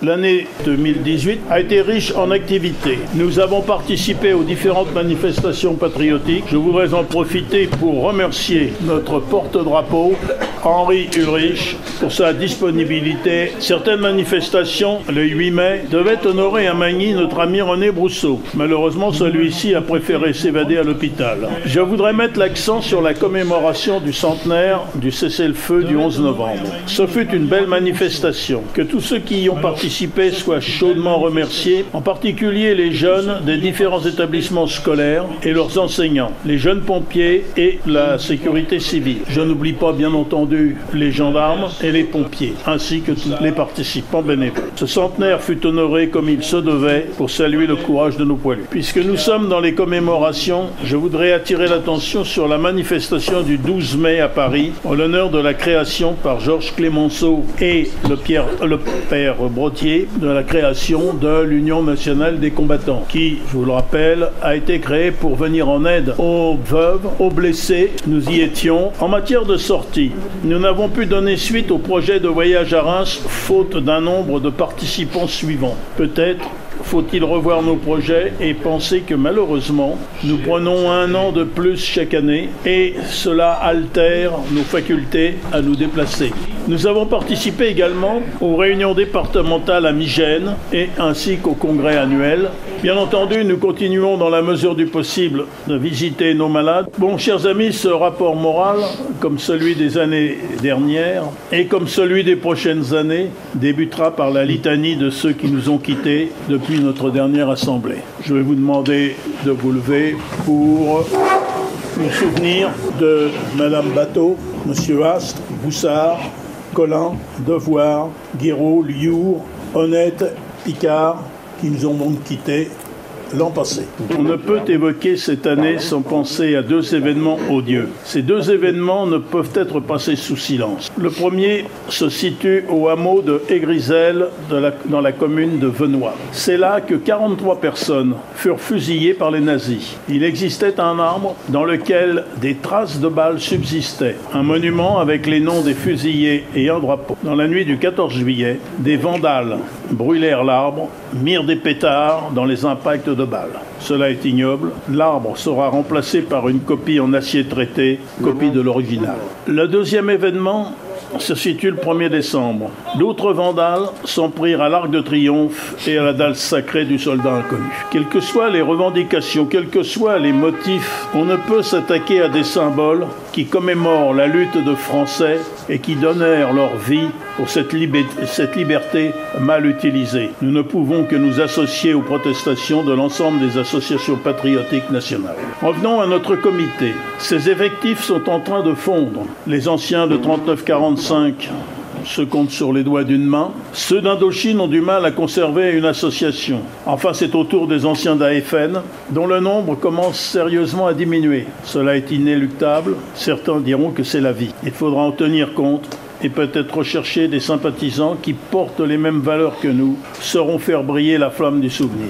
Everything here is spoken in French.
L'année 2018 a été riche en activités. Nous avons participé aux différentes manifestations patriotiques. Je voudrais en profiter pour remercier notre porte-drapeau, Henri Ulrich, pour sa disponibilité. Certaines manifestations, le 8 mai, devaient honorer à Magny notre ami René Brousseau. Malheureusement, celui-ci a préféré s'évader à l'hôpital. Je voudrais mettre l'accent sur la commémoration du centenaire du cessez-le-feu du 11 novembre. Ce fut une belle manifestation. Que tous ceux qui y ont participé soient chaudement remerciés, en particulier les jeunes des différents établissements scolaires et leurs enseignants, les jeunes pompiers et la sécurité civile. Je n'oublie pas, bien entendu, les gendarmes et les pompiers, ainsi que tous les participants bénévoles. Ce centenaire fut honoré comme il se devait pour saluer le courage de nos poilus. Puisque nous sommes dans les commémorations, je voudrais attirer l'attention sur la manifestation du 12 mai à Paris, en l'honneur de la création par Georges Clemenceau et le père Brottier de la création de l'Union nationale des combattants, qui, je vous le rappelle, a été créée pour venir en aide aux veuves, aux blessés. Nous y étions. En matière de sortie, nous n'avons pu donner suite au projet de voyage à Reims, faute d'un nombre de participants suivants. Peut-être faut-il revoir nos projets et penser que malheureusement, nous prenons 1 an de plus chaque année et cela altère nos facultés à nous déplacer. Nous avons participé également aux réunions départementales à Migène et ainsi qu'au congrès annuel. Bien entendu, nous continuons dans la mesure du possible de visiter nos malades. Bon, chers amis, ce rapport moral, comme celui des années dernières et comme celui des prochaines années, débutera par la litanie de ceux qui nous ont quittés depuis notre dernière assemblée. Je vais vous demander de vous lever pour nous souvenir de Madame Bateau, Monsieur Astre, Boussard, Collin, Devoir, Guéraud, Liour, Honnête, Picard, qui nous ont donc quittés l'an passé. On ne peut évoquer cette année sans penser à 2 événements odieux. Ces 2 événements ne peuvent être passés sous silence. Le premier se situe au hameau de Aigrisel, dans la commune de Venoy. C'est là que 43 personnes furent fusillées par les nazis. Il existait un arbre dans lequel des traces de balles subsistaient. Un monument avec les noms des fusillés et un drapeau. Dans la nuit du 14 juillet, des vandales brûlèrent l'arbre, mirent des pétards dans les impacts de balles. Cela est ignoble. L'arbre sera remplacé par une copie en acier traité, copie de l'original. Le deuxième événement se situe le 1er décembre. D'autres vandales s'en prirent à l'Arc de Triomphe et à la dalle sacrée du soldat inconnu. Quelles que soient les revendications, quels que soient les motifs, on ne peut s'attaquer à des symboles qui commémorent la lutte de Français et qui donnèrent leur vie pour cette liberté mal utilisée. Nous ne pouvons que nous associer aux protestations de l'ensemble des associations patriotiques nationales. Revenons à notre comité. Ces effectifs sont en train de fondre. Les anciens de 39-45 se comptent sur les doigts d'une main. Ceux d'Indochine ont du mal à conserver une association. Enfin, c'est au tour des anciens d'AFN, dont le nombre commence sérieusement à diminuer. Cela est inéluctable. Certains diront que c'est la vie. Il faudra en tenir compte et peut-être rechercher des sympathisants qui portent les mêmes valeurs que nous, sauront faire briller la flamme du souvenir.